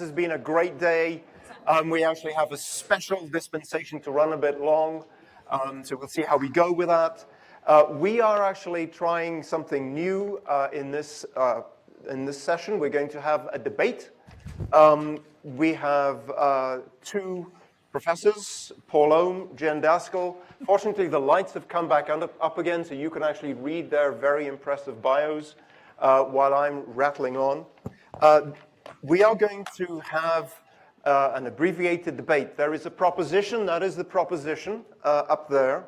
This has been a great day. We actually have a special dispensation to run a bit long, so we'll see how we go with that. We are actually trying something new in this session. We're going to have a debate. We have two professors, Paul Ohm, Jen Daskal. Fortunately, the lights have come back up again, so you can actually read their very impressive bios while I'm rattling on. We are going to have an abbreviated debate. There is a proposition, that is the proposition up there.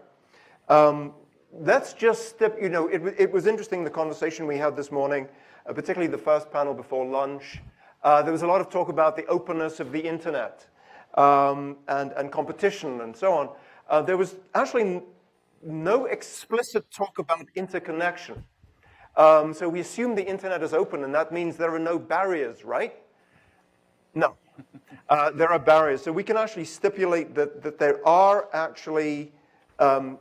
Let's just step, it was interesting the conversation we had this morning, particularly the first panel before lunch. There was a lot of talk about the openness of the internet and competition and so on. There was actually no explicit talk about interconnection. So we assume the internet is open, and that means there are no barriers, right? No. There are barriers. So we can actually stipulate that there are actually a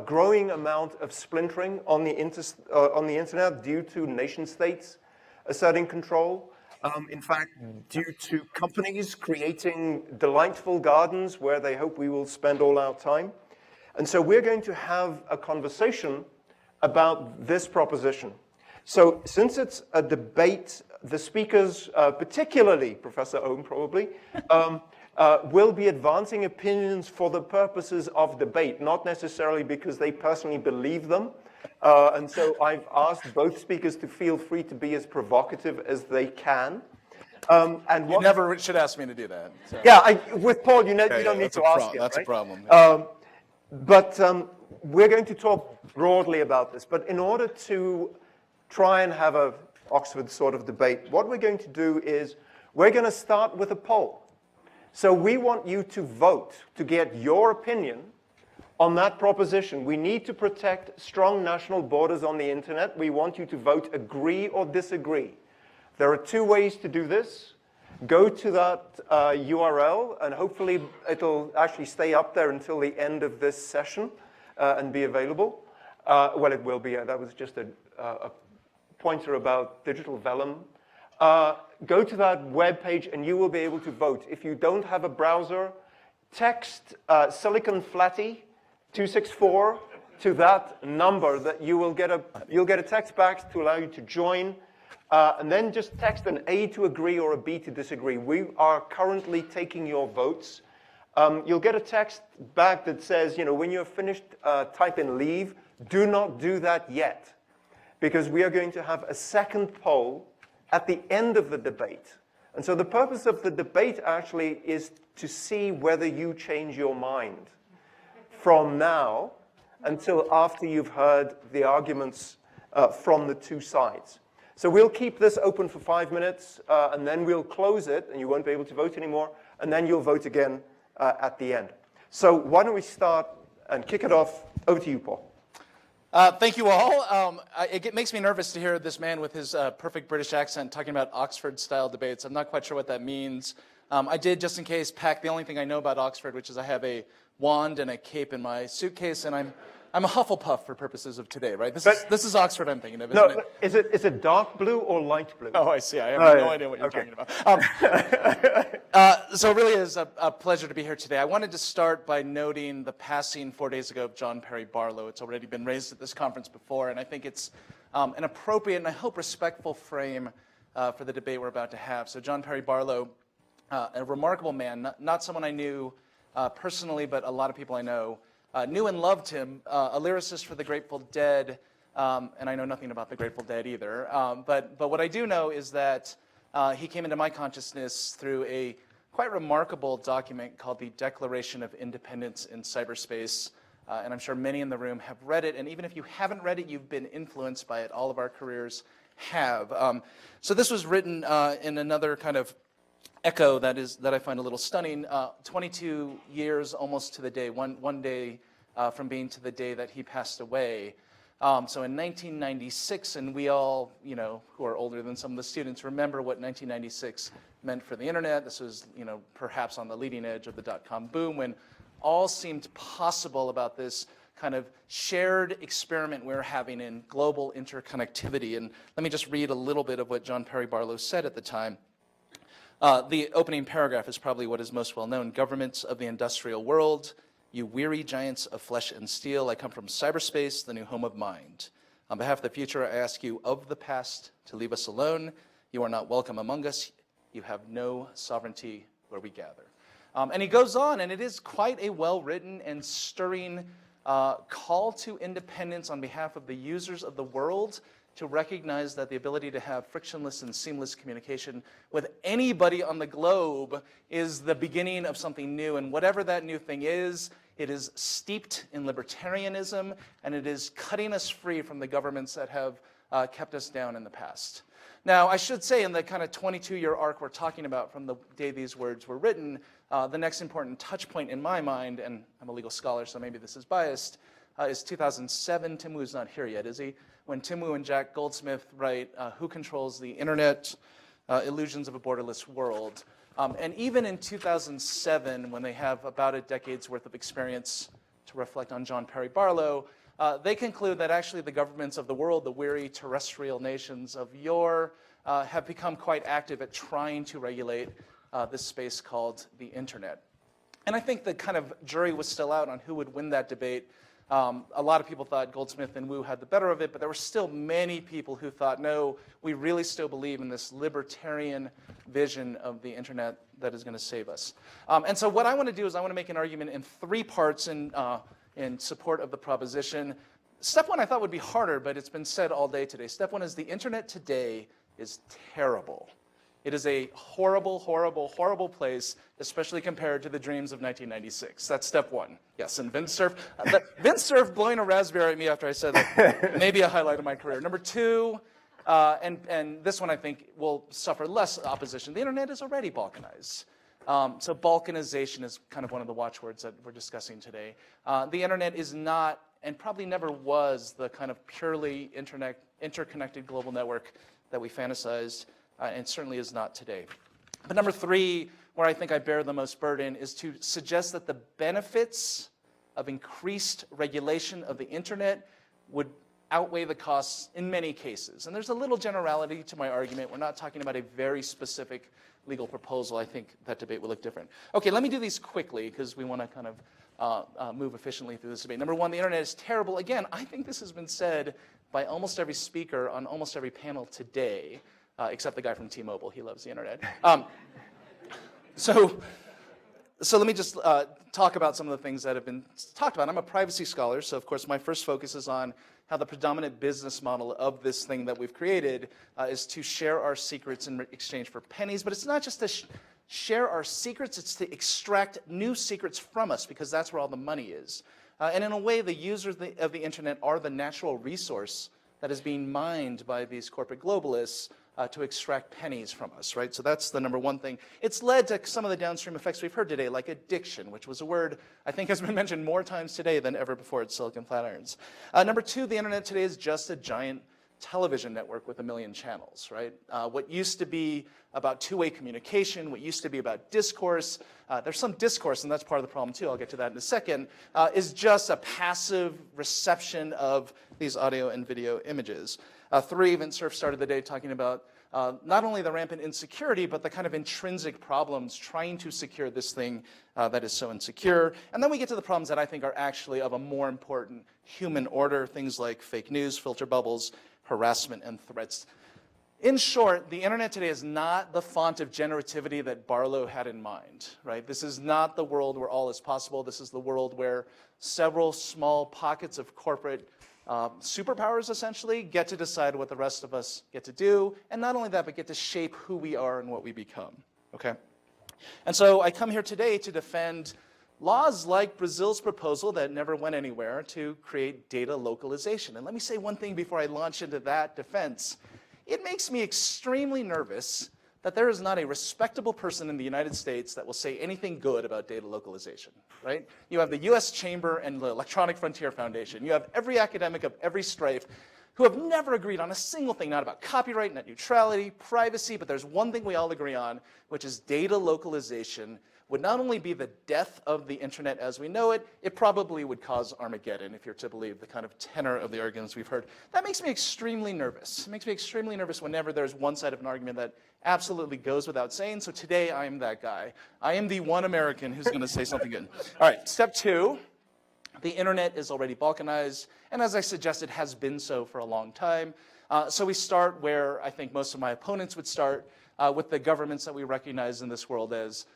growing amount of splintering on the internet due to nation states asserting control. In fact, due to companies creating delightful gardens where they hope we will spend all our time. And so we're going to have a conversation about this proposition. So since it's a debate, the speakers, particularly Professor Ohm probably, will be advancing opinions for the purposes of debate, not necessarily because they personally believe them. And so I've asked both speakers to feel free to be as provocative as they can. And you never should ask me to do that. So. Yeah, with Paul, you don't need to ask him, That's right? a problem. But we're going to talk broadly about this. But in order to try and have a Oxford sort of debate, what we're going to do is we're going to start with a poll. So we want you to vote to get your opinion on that proposition. We need to protect strong national borders on the internet. We want you to vote agree or disagree. There are two ways to do this. Go to that URL, and hopefully it'll actually stay up there until the end of this session and be available. Well, it will be. That was just a pointer about digital vellum. Go to that web page, and you will be able to vote. If you don't have a browser, text Silicon Flatty 264 to that number. That you'll get a text back to allow you to join. And then just text an A to agree or a B to disagree. We are currently taking your votes. You'll get a text back that says, when you're finished, type in leave. Do not do that yet, because we are going to have a second poll at the end of the debate. And so the purpose of the debate actually is to see whether you change your mind from now until after you've heard the arguments from the two sides. So we'll keep this open for 5 minutes, and then we'll close it, and you won't be able to vote anymore, and then you'll vote again at the end. So why don't we start and kick it off. Over to you, Paul. Thank you all. It makes me nervous to hear this man with his perfect British accent talking about Oxford-style debates. I'm not quite sure what that means. I did, just in case, pack the only thing I know about Oxford, which is I have a wand and a cape in my suitcase, and I'm a Hufflepuff for purposes of today, right? This is Oxford I'm thinking of, isn't it? Is it dark blue or light blue? Oh, I see. I have no idea what you're talking about. So it really is a pleasure to be here today. I wanted to start by noting the passing 4 days ago of John Perry Barlow. It's already been raised at this conference before, and I think it's an appropriate and I hope respectful frame for the debate we're about to have. So John Perry Barlow, a remarkable man, not someone I knew personally, but a lot of people I know knew and loved him, a lyricist for the Grateful Dead, and I know nothing about the Grateful Dead either. But what I do know is that he came into my consciousness through a quite remarkable document called the Declaration of Independence in Cyberspace. And I'm sure many in the room have read it. And even if you haven't read it, you've been influenced by it. All of our careers have. So this was written in another kind of echo that I find a little stunning. 22 years almost to the day, one day from being to the day that he passed away. So in 1996, and we all, who are older than some of the students, remember what 1996 meant for the internet. This was, perhaps on the leading edge of the dot-com boom, when all seemed possible about this kind of shared experiment we're having in global interconnectivity. And let me just read a little bit of what John Perry Barlow said at the time. The opening paragraph is probably what is most well known. Governments of the industrial world, you weary giants of flesh and steel, I come from cyberspace, the new home of mind. On behalf of the future, I ask you of the past to leave us alone. You are not welcome among us. You have no sovereignty where we gather. And he goes on, and it is quite a well-written and stirring call to independence on behalf of the users of the world to recognize that the ability to have frictionless and seamless communication with anybody on the globe is the beginning of something new. And whatever that new thing is, it is steeped in libertarianism, and it is cutting us free from the governments that have kept us down in the past. Now, I should say in the kind of 22-year arc we're talking about from the day these words were written, the next important touch point in my mind, and I'm a legal scholar, so maybe this is biased, is 2007. Tim Wu's not here yet, is he? When Tim Wu and Jack Goldsmith write Who Controls the Internet? Illusions of a Borderless World. And even in 2007, when they have about a decade's worth of experience to reflect on John Perry Barlow, they conclude that actually the governments of the world, the weary terrestrial nations of yore, have become quite active at trying to regulate this space called the internet. And I think the kind of jury was still out on who would win that debate. A lot of people thought Goldsmith and Wu had the better of it, but there were still many people who thought, no, we really still believe in this libertarian vision of the internet that is going to save us. And so what I want to do is I want to make an argument in three parts in support of the proposition. Step one I thought would be harder, but it's been said all day today. Step one is the internet today is terrible. It is a horrible, horrible, horrible place, especially compared to the dreams of 1996. That's step one. Yes, and Vince Cerf blowing a raspberry at me after I said that, maybe a highlight of my career. Number two, and this one I think will suffer less opposition. The internet is already balkanized. So balkanization is kind of one of the watchwords that we're discussing today. The internet is not, and probably never was, the kind of purely interconnected global network that we fantasized, and certainly is not today. But number three, where I think I bear the most burden, is to suggest that the benefits of increased regulation of the internet would outweigh the costs in many cases. And there's a little generality to my argument. We're not talking about a very specific legal proposal. I think that debate will look different. Okay, let me do these quickly because we want to kind of move efficiently through this debate. Number one, the internet is terrible. Again, I think this has been said by almost every speaker on almost every panel today, except the guy from T-Mobile. He loves the internet. So let me just talk about some of the things that have been talked about. I'm a privacy scholar, so of course my first focus is on how the predominant business model of this thing that we've created is to share our secrets in exchange for pennies. But it's not just to share our secrets, it's to extract new secrets from us, because that's where all the money is. And in a way, the users of the internet are the natural resource that is being mined by these corporate globalists to extract pennies from us, right? So that's the number one thing. It's led to some of the downstream effects we've heard today, like addiction, which was a word I think has been mentioned more times today than ever before at Silicon Flatirons. Number two, the internet today is just a giant television network with 1 million channels, right? What used to be about two-way communication, what used to be about discourse, there's some discourse, and that's part of the problem too, I'll get to that in a second, is just a passive reception of these audio and video images. Three, Vince Cerf started the day talking about not only the rampant insecurity, but the kind of intrinsic problems trying to secure this thing that is so insecure. And then we get to the problems that I think are actually of a more important human order, things like fake news, filter bubbles, harassment, and threats. In short, the internet today is not the font of generativity that Barlow had in mind, right? This is not the world where all is possible. This is the world where several small pockets of corporate superpowers, essentially, get to decide what the rest of us get to do. And not only that, but get to shape who we are and what we become, okay? And so I come here today to defend laws like Brazil's proposal that never went anywhere to create data localization. And let me say one thing before I launch into that defense. It makes me extremely nervous that there is not a respectable person in the United States that will say anything good about data localization, right? You have the US Chamber and the Electronic Frontier Foundation. You have every academic of every stripe who have never agreed on a single thing, not about copyright, net neutrality, privacy, but there's one thing we all agree on, which is data localization would not only be the death of the internet as we know it, it probably would cause Armageddon, if you're to believe the kind of tenor of the arguments we've heard. That makes me extremely nervous. It makes me extremely nervous whenever there's one side of an argument that absolutely goes without saying, so today I am that guy. I am the one American who's going to say something good. All right, step 2. The internet is already balkanized, and as I suggested, has been so for a long time. So we start where I think most of my opponents would start, with the governments that we recognize in this world as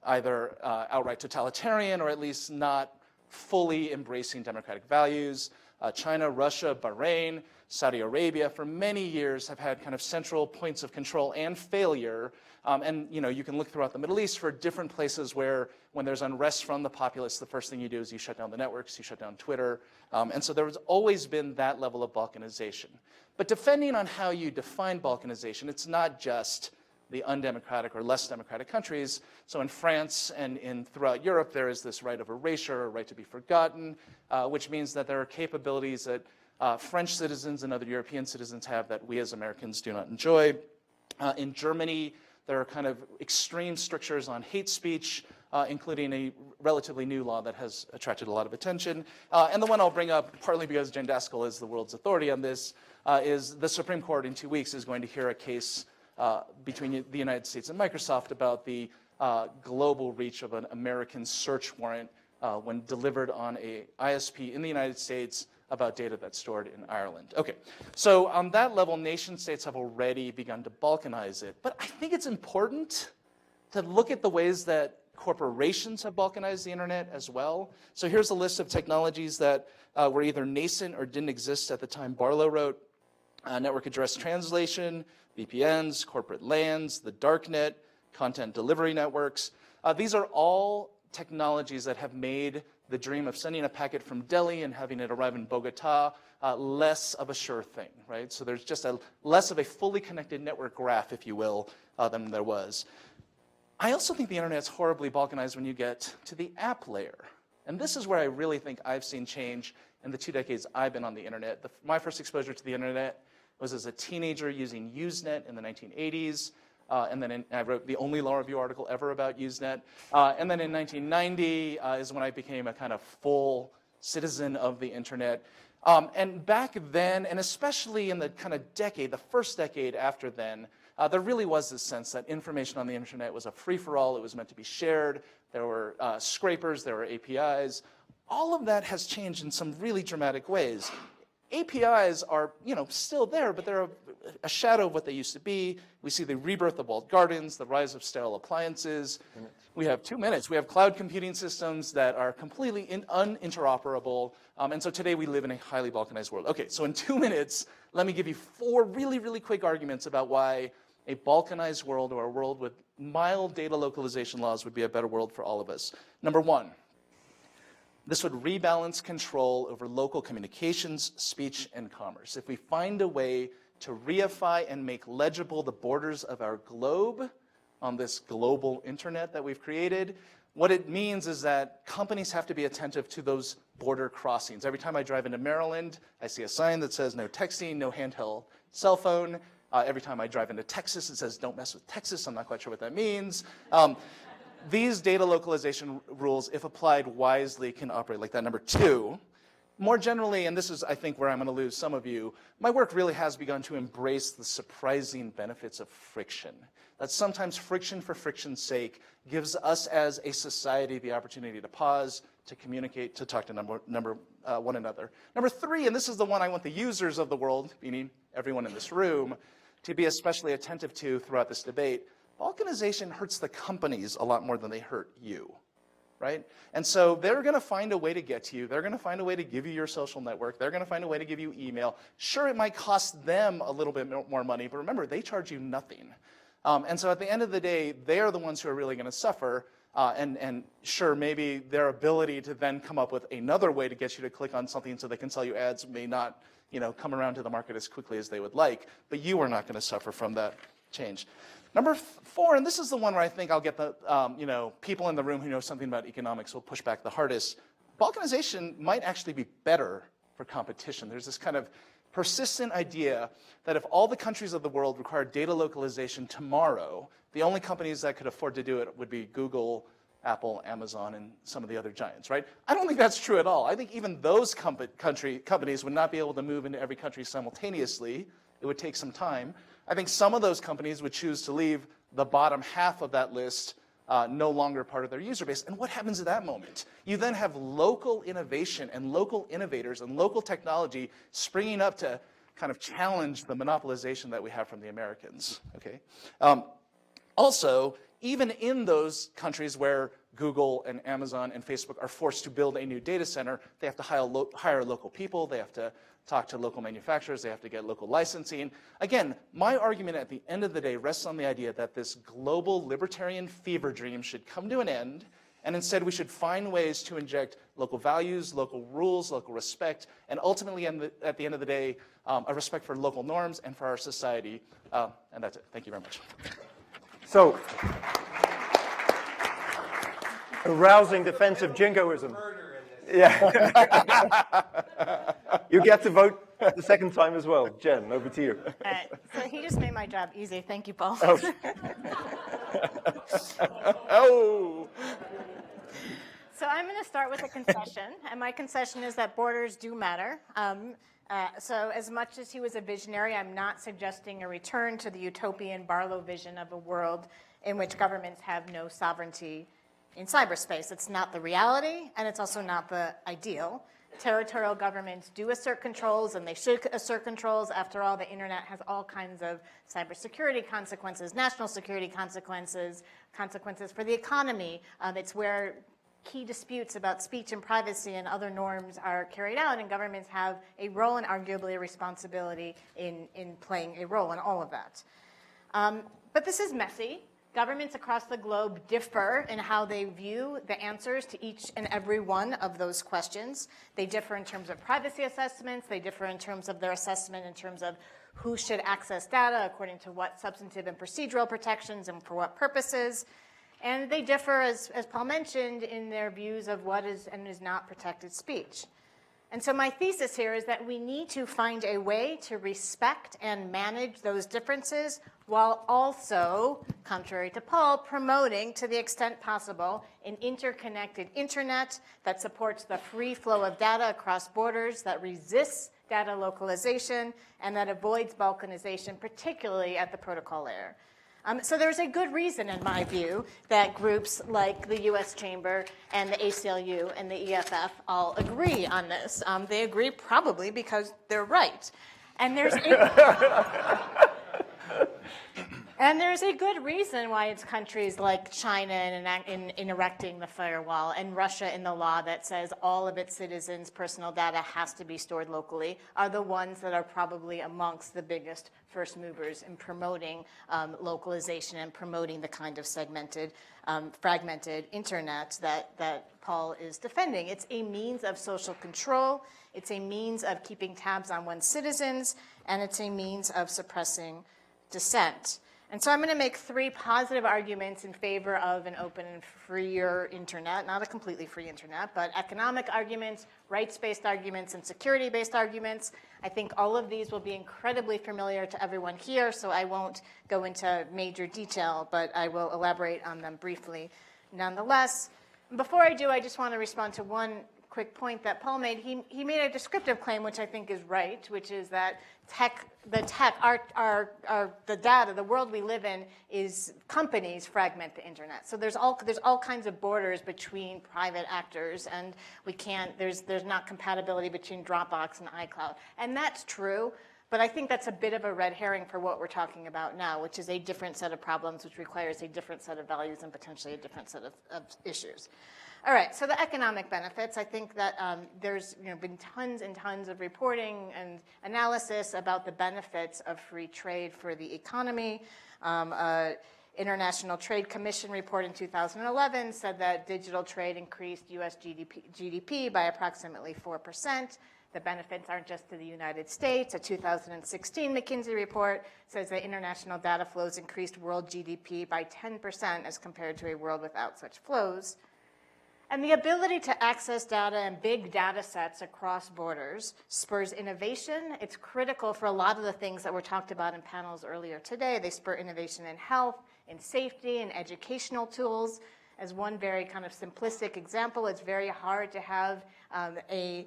either outright totalitarian or at least not fully embracing democratic values. China, Russia, Bahrain, Saudi Arabia, for many years have had kind of central points of control and failure. And you can look throughout the Middle East for different places where when there's unrest from the populace, the first thing you do is you shut down the networks, you shut down Twitter. And so there's always been that level of balkanization. But depending on how you define balkanization, it's not just the undemocratic or less democratic countries. So in France and throughout Europe, there is this right of erasure, or right to be forgotten, which means that there are capabilities that French citizens and other European citizens have that we as Americans do not enjoy. In Germany, there are kind of extreme strictures on hate speech, including a relatively new law that has attracted a lot of attention. And the one I'll bring up, partly because Jen Daskal is the world's authority on this, is the Supreme Court in 2 weeks is going to hear a case between the United States and Microsoft about the global reach of an American search warrant when delivered on a ISP in the United States about data that's stored in Ireland. Okay, so on that level, nation states have already begun to balkanize it. But I think it's important to look at the ways that corporations have balkanized the internet as well. So here's a list of technologies that were either nascent or didn't exist at the time Barlow wrote. Network address translation, VPNs, corporate LANs, the darknet, content delivery networks. These are all technologies that have made the dream of sending a packet from Delhi and having it arrive in Bogota less of a sure thing, right? So there's just less of a fully connected network graph, if you will, than there was. I also think the internet's horribly balkanized when you get to the app layer. And this is where I really think I've seen change in the 2 decades I've been on the internet. My first exposure to the internet was as a teenager using Usenet in the 1980s. And then I wrote the only law review article ever about Usenet. And then in 1990 is when I became a kind of full citizen of the internet. And back then, and especially in the kind of decade, the first decade after then, there really was this sense that information on the internet was a free-for-all. It was meant to be shared. There were scrapers. There were APIs. All of that has changed in some really dramatic ways. APIs are, still there, but they're a shadow of what they used to be. We see the rebirth of walled gardens, the rise of sterile appliances. We have 2 minutes. We have cloud computing systems that are completely uninteroperable. And so today we live in a highly balkanized world. Okay, so in 2 minutes, let me give you 4 really, really quick arguments about why a balkanized world or a world with mild data localization laws would be a better world for all of us. Number 1. This would rebalance control over local communications, speech, and commerce. If we find a way to reify and make legible the borders of our globe on this global internet that we've created, what it means is that companies have to be attentive to those border crossings. Every time I drive into Maryland, I see a sign that says no texting, no handheld cell phone. Every time I drive into Texas, it says don't mess with Texas. I'm not quite sure what that means. These data localization rules, if applied wisely, can operate like that. Number 2, more generally, and this is, I think, where I'm going to lose some of you, my work really has begun to embrace the surprising benefits of friction. That sometimes friction for friction's sake gives us as a society the opportunity to pause, to communicate, to talk to one another. Number 3, and this is the one I want the users of the world, meaning everyone in this room, to be especially attentive to throughout this debate. Balkanization hurts the companies a lot more than they hurt you, right? And so they're going to find a way to get to you. They're going to find a way to give you your social network. They're going to find a way to give you email. Sure, it might cost them a little bit more money, but remember, they charge you nothing. And so at the end of the day, they are the ones who are really going to suffer. And sure, maybe their ability to then come up with another way to get you to click on something so they can sell you ads may not, come around to the market as quickly as they would like, but you are not going to suffer from that change. Number 4, and this is the one where I think I'll get the people in the room who know something about economics will push back the hardest. Balkanization might actually be better for competition. There's this kind of persistent idea that if all the countries of the world required data localization tomorrow, the only companies that could afford to do it would be Google, Apple, Amazon, and some of the other giants, right? I don't think that's true at all. I think even those companies would not be able to move into every country simultaneously. It would take some time. I think some of those companies would choose to leave the bottom half of that list no longer part of their user base. And what happens at that moment? You then have local innovation and local innovators and local technology springing up to kind of challenge the monopolization that we have from the Americans, okay? Also, even in those countries where Google and Amazon and Facebook are forced to build a new data center, they have to hire local people, they have to talk to local manufacturers, they have to get local licensing. Again, my argument at the end of the day rests on the idea that this global libertarian fever dream should come to an end, and instead we should find ways to inject local values, local rules, local respect, and ultimately at the end of the day, a respect for local norms and for our society. And that's it. Thank you very much. So, a rousing defense of jingoism. Yeah. You get to vote the second time as well. Jen, over to you. So he just made my job easy. Thank you, Paul. Oh. Oh. So I'm going to start with a concession, and my concession is that borders do matter. So as much as he was a visionary, I'm not suggesting a return to the utopian Barlow vision of a world in which governments have no sovereignty in cyberspace. It's not the reality, and it's also not the ideal. Territorial governments do assert controls, and they should assert controls. After all, the internet has all kinds of cybersecurity consequences, national security consequences, consequences for the economy. It's where key disputes about speech and privacy and other norms are carried out, and governments have a role and arguably a responsibility in playing a role in all of that. But this is messy. Governments across the globe differ in how they view the answers to each and every one of those questions. They differ in terms of privacy assessments. They differ in terms of their assessment in terms of who should access data according to what substantive and procedural protections and for what purposes. And they differ, as Paul mentioned, in their views of what is and is not protected speech. And so my thesis here is that we need to find a way to respect and manage those differences while also, contrary to Paul, promoting, to the extent possible, an interconnected internet that supports the free flow of data across borders, that resists data localization, and that avoids balkanization, particularly at the protocol layer. So there's a good reason, in my view, that groups like the U.S. Chamber and the ACLU and the EFF all agree on this. They agree probably because they're right. And there's a good reason why it's countries like China in erecting the firewall and Russia in the law that says all of its citizens' personal data has to be stored locally are the ones that are probably amongst the biggest first movers in promoting localization and promoting the kind of segmented, fragmented internet that Paul is defending. It's a means of social control. It's a means of keeping tabs on one's citizens, and it's a means of suppressing dissent. And so I'm going to make three positive arguments in favor of an open and freer internet, not a completely free internet, but economic arguments, rights-based arguments, and security-based arguments. I think all of these will be incredibly familiar to everyone here, so I won't go into major detail, but I will elaborate on them briefly nonetheless. Before I do, I just want to respond to one quick point that Paul made. He made a descriptive claim, which I think is right, which is that the data, the world we live in, is companies fragment the internet. So there's all kinds of borders between private actors, and there's not compatibility between Dropbox and iCloud. And that's true, but I think that's a bit of a red herring for what we're talking about now, which is a different set of problems, which requires a different set of values and potentially a different set of issues. All right, so the economic benefits, I think that there's been tons and tons of reporting and analysis about the benefits of free trade for the economy. International Trade Commission report in 2011 said that digital trade increased U.S. GDP by approximately 4%. The benefits aren't just to the United States. A 2016 McKinsey report says that international data flows increased world GDP by 10% as compared to a world without such flows. And the ability to access data and big data sets across borders spurs innovation. It's critical for a lot of the things that were talked about in panels earlier today. They spur innovation in health, in safety, in educational tools. As one very kind of simplistic example, it's very hard to have a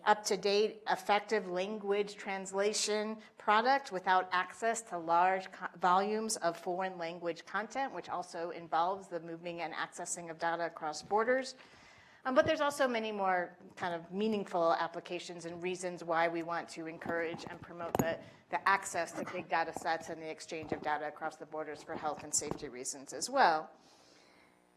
up-to-date, effective language translation product without access to large volumes of foreign language content, which also involves the moving and accessing of data across borders. But there's also many more kind of meaningful applications and reasons why we want to encourage and promote the access to big data sets and the exchange of data across the borders for health and safety reasons as well.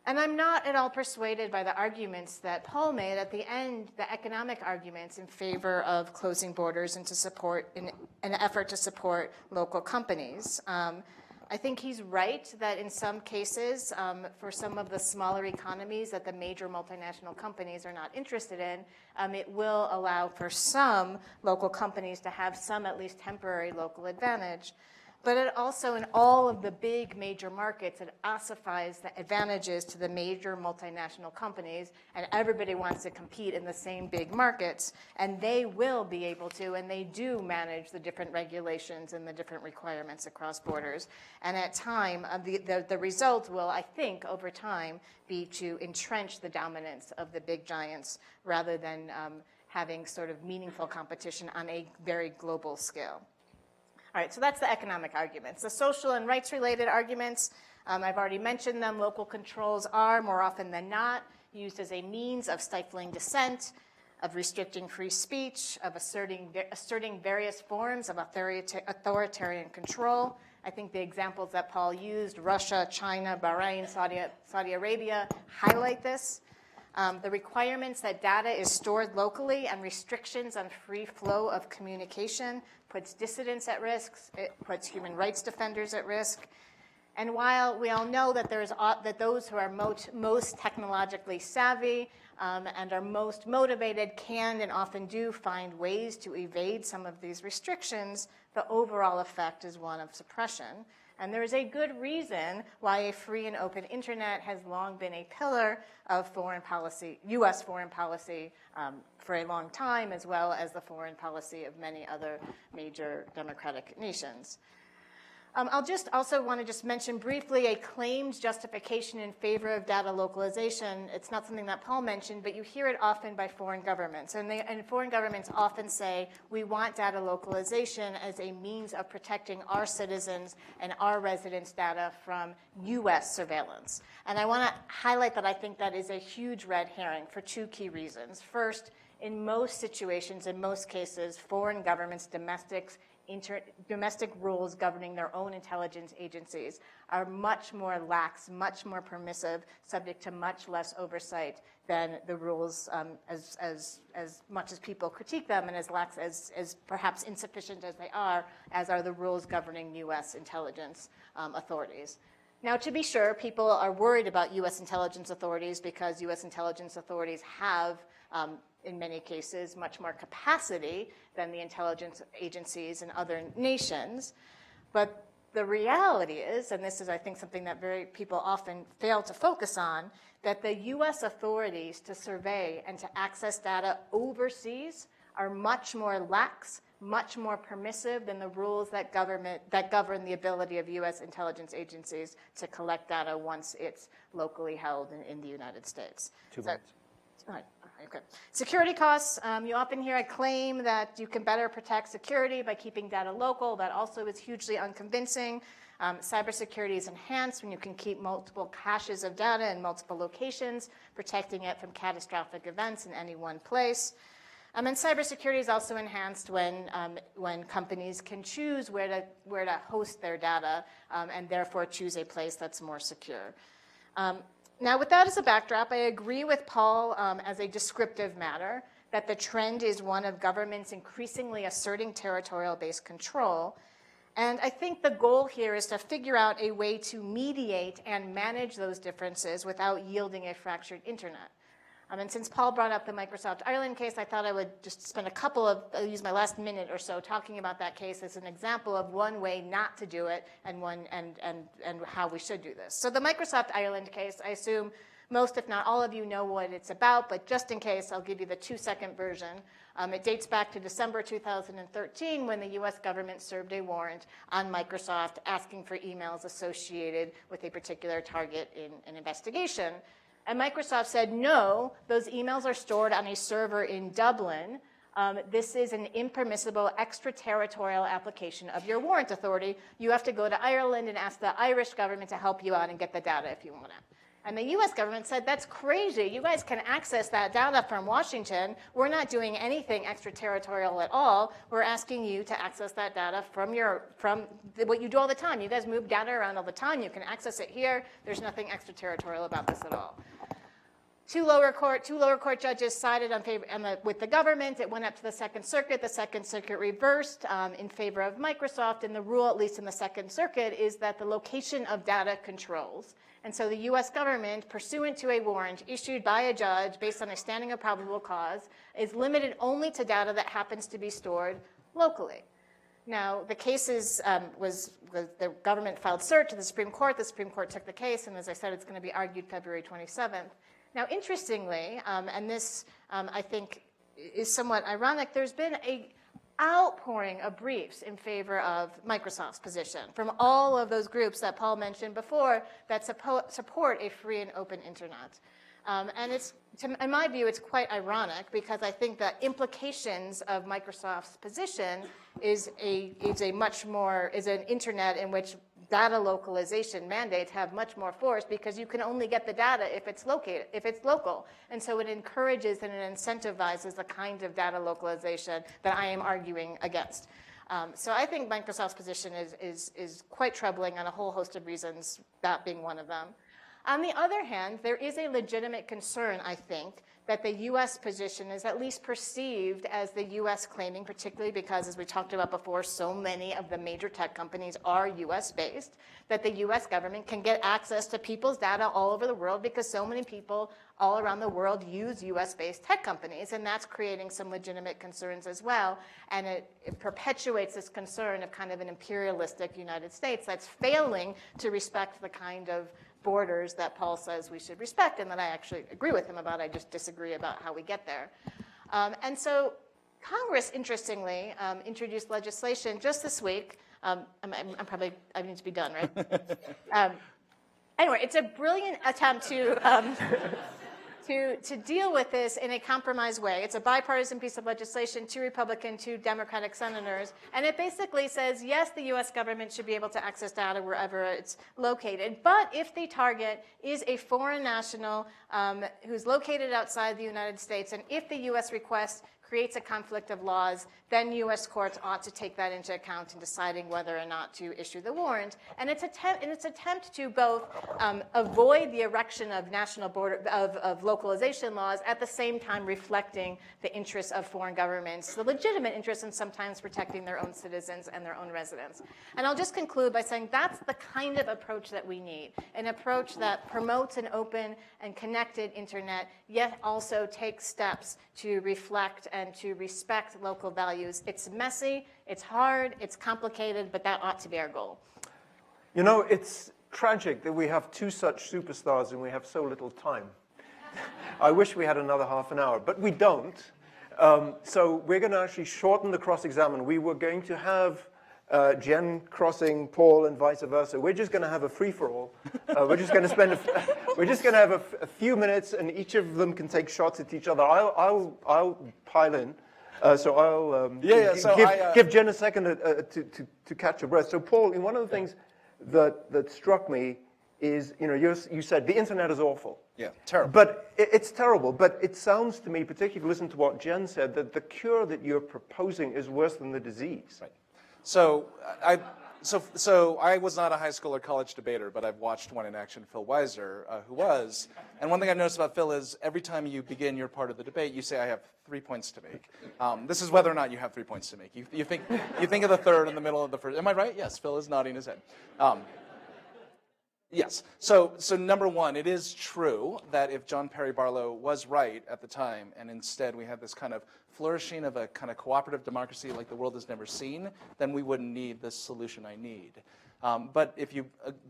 And I'm not at all persuaded by the arguments that Paul made at the end, the economic arguments in favor of closing borders and to support an effort to support local companies. I think he's right that in some cases, for some of the smaller economies that the major multinational companies are not interested in, it will allow for some local companies to have some at least temporary local advantage. But it also, in all of the big major markets, it ossifies the advantages to the major multinational companies, and everybody wants to compete in the same big markets, and they will be able to, and they do manage the different regulations and the different requirements across borders. And at time, the result will, I think, over time, be to entrench the dominance of the big giants rather than having sort of meaningful competition on a very global scale. All right, so that's the economic arguments. The social and rights-related arguments, I've already mentioned them. Local controls are, more often than not, used as a means of stifling dissent, of restricting free speech, of asserting various forms of authoritarian control. I think the examples that Paul used, Russia, China, Bahrain, Saudi Arabia, highlight this. The requirements that data is stored locally and restrictions on free flow of communication puts dissidents at risk, it puts human rights defenders at risk. And while we all know that that those who are most technologically savvy and are most motivated can and often do find ways to evade some of these restrictions, the overall effect is one of suppression. And there is a good reason why a free and open internet has long been a pillar of foreign policy, U.S. foreign policy for a long time, as well as the foreign policy of many other major democratic nations. I'll just also want to just mention briefly a claimed justification in favor of data localization. It's not something that Paul mentioned, but you hear it often by foreign governments. And foreign governments often say, we want data localization as a means of protecting our citizens and our residents' data from US surveillance. And I want to highlight that I think that is a huge red herring for two key reasons. First, in most situations, in most cases, foreign governments, domestic rules governing their own intelligence agencies are much more lax, much more permissive, subject to much less oversight than the rules as much as people critique them and as lax as perhaps insufficient as are the rules governing U.S. intelligence authorities. Now, to be sure, people are worried about U.S. intelligence authorities because U.S. intelligence authorities have in many cases, much more capacity than the intelligence agencies in other nations. But the reality is, and this is, I think, something that people often fail to focus on, that the US authorities to survey and to access data overseas are much more lax, much more permissive than the rules that govern the ability of US intelligence agencies to collect data once it's locally held in the United States. 2 minutes. All right. Okay. Security costs, you often hear a claim that you can better protect security by keeping data local. That also is hugely unconvincing. Cybersecurity is enhanced when you can keep multiple caches of data in multiple locations, protecting it from catastrophic events in any one place. And cybersecurity is also enhanced when companies can choose where to host their data and therefore choose a place that's more secure. Now, with that as a backdrop, I agree with Paul as a descriptive matter that the trend is one of governments increasingly asserting territorial-based control. And I think the goal here is to figure out a way to mediate and manage those differences without yielding a fractured internet. And since Paul brought up the Microsoft Ireland case, I thought I would just spend I'll use my last minute or so talking about that case as an example of one way not to do it and how we should do this. So the Microsoft Ireland case, I assume Most, if not all of you, know what it's about, but just in case, I'll give you the 2-second version. It dates back to December 2013 when the US government served a warrant on Microsoft asking for emails associated with a particular target in an investigation. And Microsoft said, no, those emails are stored on a server in Dublin. This is an impermissible extraterritorial application of your warrant authority. You have to go to Ireland and ask the Irish government to help you out and get the data if you want to. And the US government said, that's crazy. You guys can access that data from Washington. We're not doing anything extraterritorial at all. We're asking you to access that data from what you do all the time. You guys move data around all the time. You can access it here. There's nothing extraterritorial about this at all. Two lower court judges sided with the government. It went up to the Second Circuit. The Second Circuit reversed in favor of Microsoft. And the rule, at least in the Second Circuit, is that the location of data controls. And so the US government, pursuant to a warrant issued by a judge based on a standing of probable cause, is limited only to data that happens to be stored locally. Now, the cases the government filed cert to the Supreme Court. The Supreme Court took the case, and as I said, it's going to be argued February 27th. Now, interestingly, and this I think is somewhat ironic, there's been an outpouring of briefs in favor of Microsoft's position from all of those groups that Paul mentioned before that support a free and open internet. And in my view, it's quite ironic because I think the implications of Microsoft's position is an internet in which data localization mandates have much more force because you can only get the data if it's local. And so it encourages and it incentivizes the kind of data localization that I am arguing against. So I think Microsoft's position is quite troubling on a whole host of reasons, that being one of them. On the other hand, there is a legitimate concern, I think, that the US position is at least perceived as the US claiming, particularly because, as we talked about before, so many of the major tech companies are US based, that the US government can get access to people's data all over the world because so many people all around the world use US based tech companies, and that's creating some legitimate concerns as well. And it perpetuates this concern of kind of an imperialistic United States that's failing to respect the kind of borders that Paul says we should respect and that I actually agree with him about. I just disagree about how we get there. And so Congress, interestingly, introduced legislation just this week. I need to be done, right? Anyway, it's a brilliant attempt to deal with this in a compromised way. It's a bipartisan piece of legislation, 2 Republican, 2 Democratic senators, and it basically says, yes, the US government should be able to access data wherever it's located, but if the target is a foreign national who's located outside the United States, and if the US request creates a conflict of laws, then US courts ought to take that into account in deciding whether or not to issue the warrant. And its attempt to both avoid the erection of national border of localization laws, at the same time reflecting the interests of foreign governments, the legitimate interest in sometimes protecting their own citizens and their own residents. And I'll just conclude by saying that's the kind of approach that we need, an approach that promotes an open and connected internet, yet also takes steps to reflect and to respect local values. It's messy, it's hard, it's complicated, but that ought to be our goal. You know, it's tragic that we have 2 such superstars and we have so little time. I wish we had another half an hour, but we don't. So we're going to actually shorten the cross-examine. We were going to have Jen crossing Paul and vice versa. We're just going to have a free-for-all. We're just going to have a few minutes, and each of them can take shots at each other. I'll pile in. So I'll give Jen a second to catch your breath. So Paul, one of the things that struck me is, you said the internet is awful. Yeah, terrible. But it's terrible. But it sounds to me, particularly if you listen to what Jen said, that the cure that you're proposing is worse than the disease. Right. So I was not a high school or college debater, but I've watched one in action, Phil Weiser, who was. And one thing I've noticed about Phil is every time you begin your part of the debate, you say, I have 3 points to make. This is whether or not you have 3 points to make. You think of the third in the middle of the first. Am I right? Yes, Phil is nodding his head. Yes. So number one, it is true that if John Perry Barlow was right at the time, and instead we had this kind of flourishing of a kind of cooperative democracy like the world has never seen, then we wouldn't need this solution I need. But if you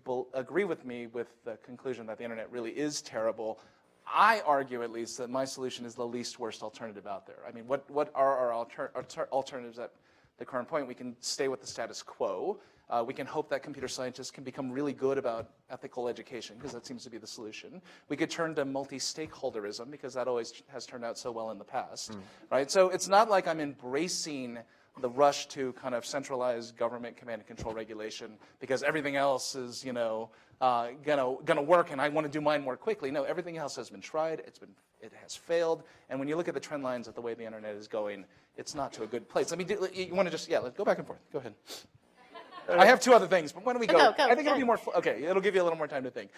will agree with me with the conclusion that the internet really is terrible, I argue at least that my solution is the least worst alternative out there. I mean, what are our alternatives at the current point? We can stay with the status quo. We can hope that computer scientists can become really good about ethical education, because that seems to be the solution. We could turn to multi-stakeholderism, because that always has turned out so well in the past, right? So it's not like I'm embracing the rush to kind of centralized government command and control regulation because everything else is, gonna work, and I want to do mine more quickly. No, everything else has been tried. It has failed. And when you look at the trend lines of the way the internet is going, it's not to a good place. You want to just, let's go back and forth. Go ahead. I have two other things, but when do we go? Go, I think it'll be more, okay, it'll give you a little more time to think.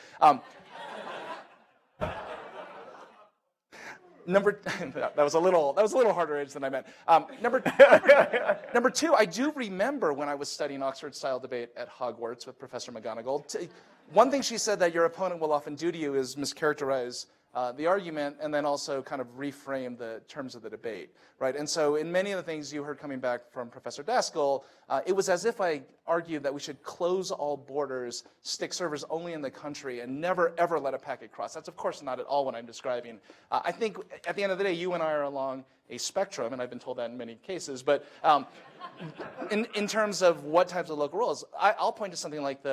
That was a little harder edge than I meant. Number two, I do remember when I was studying Oxford-style debate at Hogwarts with Professor McGonagall. One thing she said that your opponent will often do to you is mischaracterize the argument and then also kind of reframe the terms of the debate, right? And so in many of the things you heard coming back from Professor Daskal, it was as if I argued that we should close all borders, stick servers only in the country, and never, ever let a packet cross. That's, of course, not at all what I'm describing. I think at the end of the day, you and I are along a spectrum, and I've been told that in many cases, but in terms of what types of local rules, I'll point to something like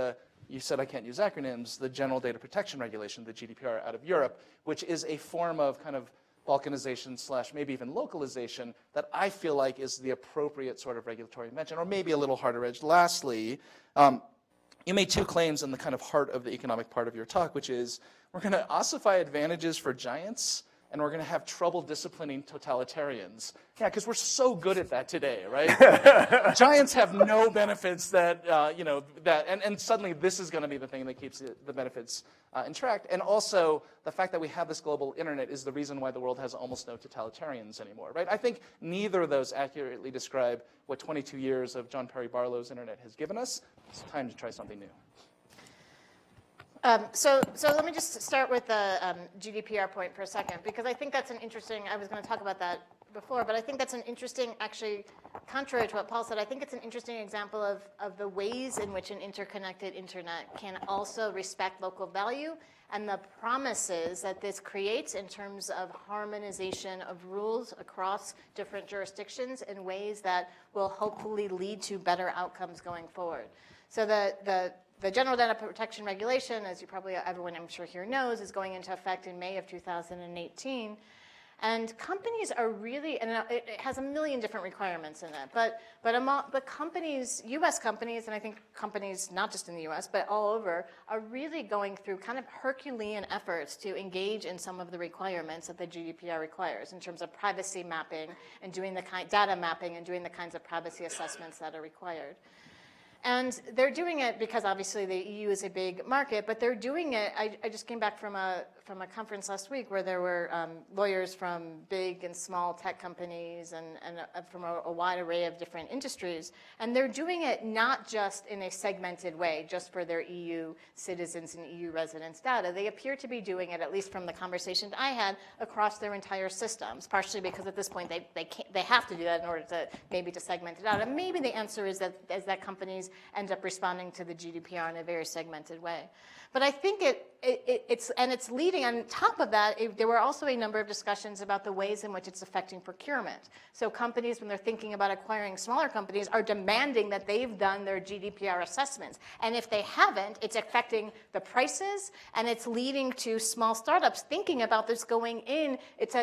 you said I can't use acronyms, the General Data Protection Regulation, the GDPR out of Europe, which is a form of kind of balkanization / maybe even localization that I feel like is the appropriate sort of regulatory mention, or maybe a little harder edged. Lastly, you made two claims in the kind of heart of the economic part of your talk, which is we're going to ossify advantages for giants, and we're going to have trouble disciplining totalitarians. Yeah, because we're so good at that today, right? Giants have no benefits and suddenly this is going to be the thing that keeps the benefits in track. And also, the fact that we have this global internet is the reason why the world has almost no totalitarians anymore, right? I think neither of those accurately describe what 22 years of John Perry Barlow's internet has given us. It's time to try something new. So let me just start with the GDPR point for a second, because I think that's an interesting, I was going to talk about that before, but I think that's an interesting, actually, contrary to what Paul said, I think it's an interesting example of the ways in which an interconnected internet can also respect local value and the promises that this creates in terms of harmonization of rules across different jurisdictions in ways that will hopefully lead to better outcomes going forward. So the General Data Protection Regulation, as you probably, everyone I'm sure here knows, is going into effect in May of 2018. And companies are really, and it has a million different requirements in it, but companies, US companies, and I think companies not just in the US, but all over, are really going through kind of Herculean efforts to engage in some of the requirements that the GDPR requires in terms of privacy mapping and doing the data mapping and doing the kinds of privacy assessments that are required. And they're doing it because obviously the EU is a big market, but they're doing it. I just came back from a conference last week where there were lawyers from big and small tech companies and from a wide array of different industries. And they're doing it not just in a segmented way, just for their EU citizens and EU residents' data. They appear to be doing it, at least from the conversations I had, across their entire systems, partially because at this point they have to do that in order to maybe to segment it out. And maybe the answer is that companies end up responding to the GDPR in a very segmented way. But I think it's leading, on top of that, there were also a number of discussions about the ways in which it's affecting procurement. So companies, when they're thinking about acquiring smaller companies, are demanding that they've done their GDPR assessments. And if they haven't, it's affecting the prices, and it's leading to small startups thinking about this going in. It's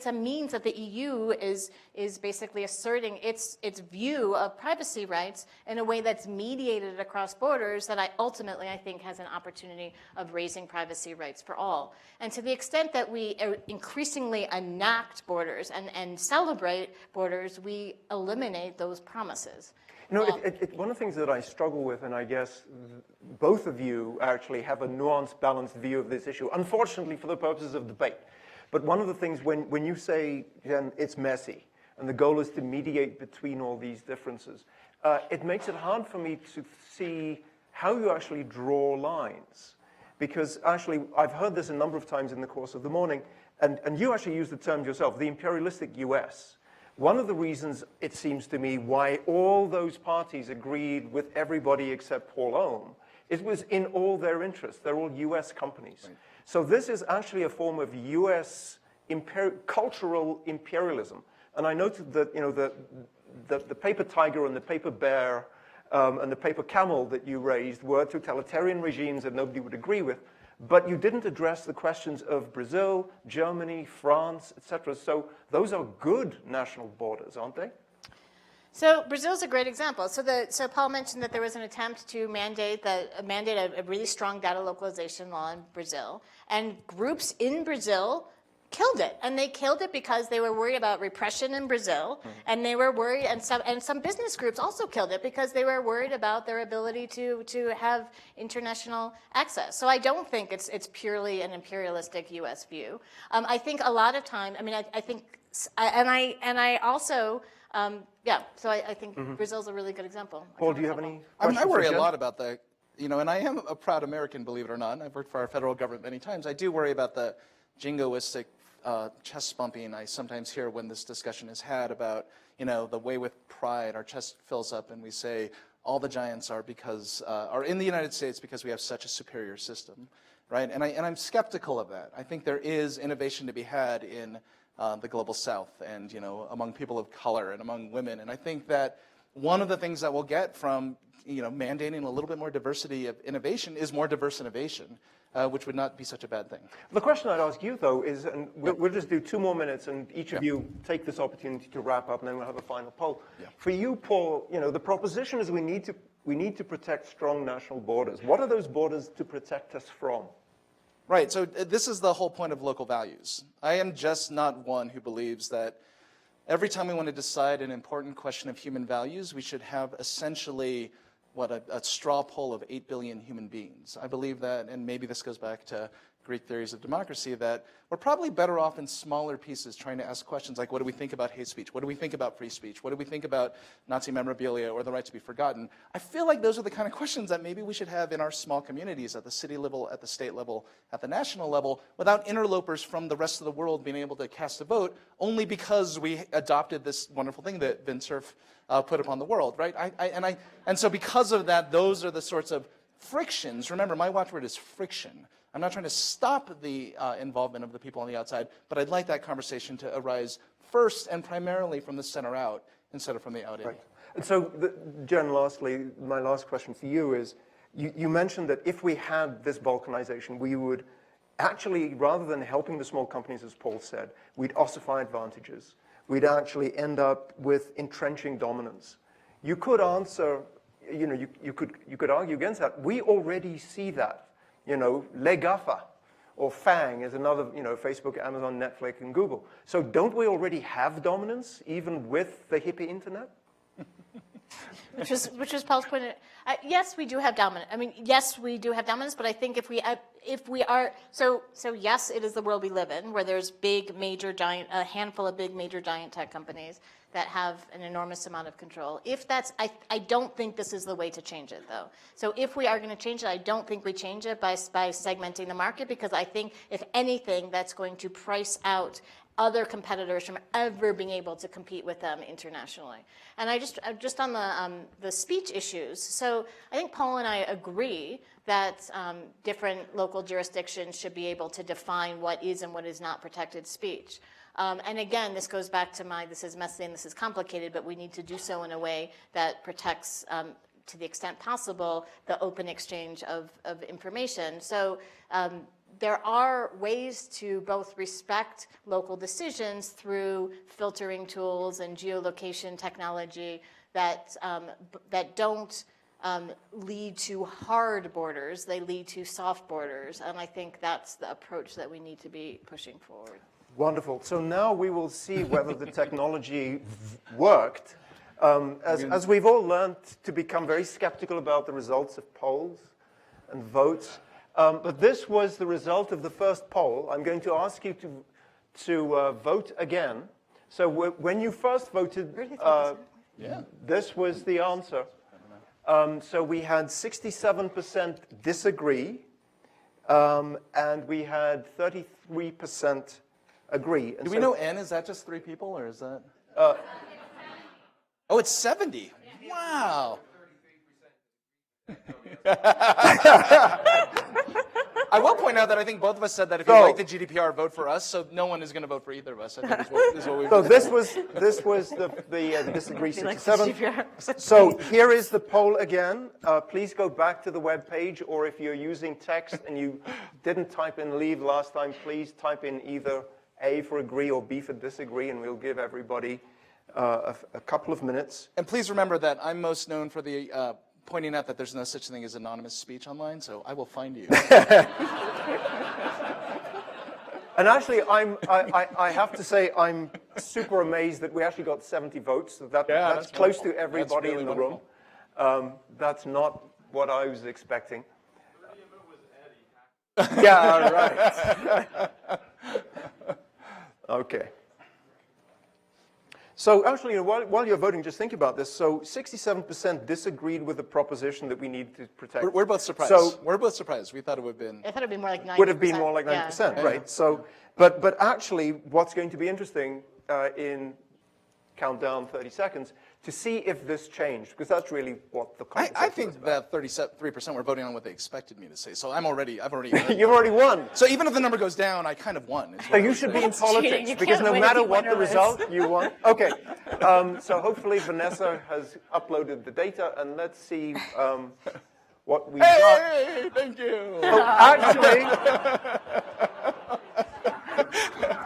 a means that the EU is basically asserting its view of privacy rights in a way that's mediated across borders that I think has an opportunity of raising privacy rights for all. And to the extent that we increasingly enact borders and celebrate borders, we eliminate those promises. You know, one of the things that I struggle with, and I guess both of you actually have a nuanced, balanced view of this issue, unfortunately for the purposes of debate. But one of the things, when you say, Jen, it's messy, and the goal is to mediate between all these differences, it makes it hard for me to see how you actually draw lines. Because actually, I've heard this a number of times in the course of the morning, and you actually used the term yourself, the imperialistic US. one of the reasons, it seems to me, why all those parties agreed with everybody except Paul Ohm, it was in all their interests. They're all US companies. Right. So this is actually a form of US cultural imperialism. And I noted that, you know, the paper tiger and the paper bear and the paper camel that you raised were totalitarian regimes that nobody would agree with, but you didn't address the questions of Brazil, Germany, France, etc. So those are good national borders, aren't they? So Brazil's a great example. So Paul mentioned that there was an attempt to mandate a really strong data localization law in Brazil, and groups in Brazil killed it, and they killed it because they were worried about repression in Brazil, and they were worried, and some business groups also killed it because they were worried about their ability to have international access. So I don't think it's purely an imperialistic U.S. view. I think a lot of time, I mean, I think, and I also. So I think Brazil's a really good example. Paul, do you have any questions? I mean, I worry a lot about the, you know, and I am a proud American, believe it or not, and I've worked for our federal government many times. I do worry about the jingoistic chest bumping I sometimes hear when this discussion is had about, you know, the way with pride our chest fills up and we say all the giants are in the United States because we have such a superior system, right? And I'm skeptical of that. I think there is innovation to be had in the global South and, you know, among people of color and among women. And I think that one of the things that we'll get from, you know, mandating a little bit more diversity of innovation is more diverse innovation, which would not be such a bad thing. The question I'd ask you, though, is, and we'll just do 2 more minutes, and each of you take this opportunity to wrap up, and then we'll have a final poll. Yeah. For you, Paul, you know, the proposition is we need to protect strong national borders. What are those borders to protect us from? Right, so this is the whole point of local values. I am just not one who believes that every time we want to decide an important question of human values, we should have essentially a straw poll of 8 billion human beings. I believe that, and maybe this goes back to Greek theories of democracy, that we're probably better off in smaller pieces trying to ask questions like, what do we think about hate speech? What do we think about free speech? What do we think about Nazi memorabilia or the right to be forgotten? I feel like those are the kind of questions that maybe we should have in our small communities at the city level, at the state level, at the national level, without interlopers from the rest of the world being able to cast a vote only because we adopted this wonderful thing that Vint Cerf put upon the world, right? And so because of that, those are the sorts of frictions. Remember, my watchword is friction. I'm not trying to stop the involvement of the people on the outside, but I'd like that conversation to arise first and primarily from the center out instead of from the out in. Right. And so, Jen, lastly, my last question for you is, you mentioned that if we had this balkanization, we would actually, rather than helping the small companies, as Paul said, we'd ossify advantages. We'd actually end up with entrenching dominance. You could answer, you know, you could argue against that. We already see that. You know, Le GAFA or FANG is another, you know, Facebook, Amazon, Netflix, and Google. So don't we already have dominance, even with the hippie internet? Which was Paul's point. Yes, we do have dominance. I mean, yes, we do have dominance, but I think if we are, so yes, it is the world we live in, where there's a handful of big, major, giant tech companies that have an enormous amount of control. I don't think this is the way to change it, though. So if we are going to change it, I don't think we change it by segmenting the market, because I think, if anything, that's going to price out other competitors from ever being able to compete with them internationally. And I just on the speech issues. So I think Paul and I agree that different local jurisdictions should be able to define what is and what is not protected speech. And again, this goes back to this is messy and this is complicated, but we need to do so in a way that protects, to the extent possible, the open exchange of information. So there are ways to both respect local decisions through filtering tools and geolocation technology that don't lead to hard borders. They lead to soft borders. And I think that's the approach that we need to be pushing forward. Wonderful. So now we will see whether the technology worked. As we've all learned to become very skeptical about the results of polls and votes. But this was the result of the first poll. I'm going to ask you to vote again. So when you first voted, this was the answer. So we had 67% disagree, and we had 33% agree. And do we know N? Is that just 3 people, or is that? Oh, it's 70. Wow. I will point out that I think both of us said that if you like the GDPR, vote for us. So no one is going to vote for either of us. I think is what we've So this was the disagree 67. So here is the poll again. Please go back to the web page, or if you're using text and you didn't type in leave last time, please type in either A for agree or B for disagree, and we'll give everybody a couple of minutes. And please remember that I'm most known for the pointing out that there's no such thing as anonymous speech online, so I will find you. And actually, I have to say, I'm super amazed that we actually got 70 votes. So that's close wonderful. to everybody That's really in the room. That's not what I was expecting. Yeah, right. Okay. So actually, while you're voting, just think about this. So 67% disagreed with the proposition that we need to protect. We're both surprised. So we're both surprised. We thought it would have been. I thought it'd be more like 90%. Would have been more like 90%, Yeah. right? So, but actually, what's going to be interesting in countdown 30 seconds to see if this changed, because that's really what the conversation I is think about. that 33% were voting on what they expected me to say. So I've already. You've already won. So even if the number goes down, I kind of won. So you should be in politics, You because can't no win if matter you what win the or lose. result, you won. Okay. So hopefully Vanessa has uploaded the data, and let's see what we got. Hey, thank you. Oh, actually,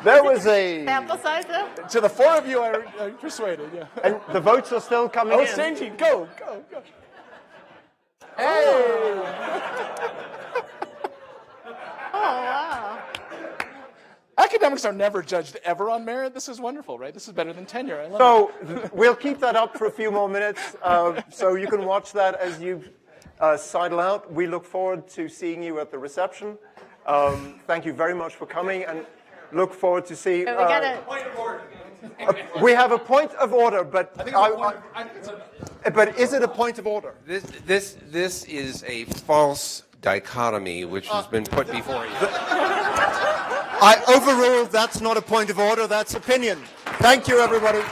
there was a... Sample size, though? To the four of you, I persuaded. Yeah. And the votes are still coming Oh, in. it's changing. Go. Hey. Oh, wow. Academics are never judged ever on merit. This is wonderful, right? This is better than tenure. I love it. So we'll keep that up for a few more minutes, so you can watch that as you sidle out. We look forward to seeing you at the reception. Thank you very much for coming, and look forward to see. So we gotta. We have a point of order, but but is it a point of order? This is a false dichotomy which has been put before you. I overruled. That's not a point of order. That's opinion. Thank you, everybody.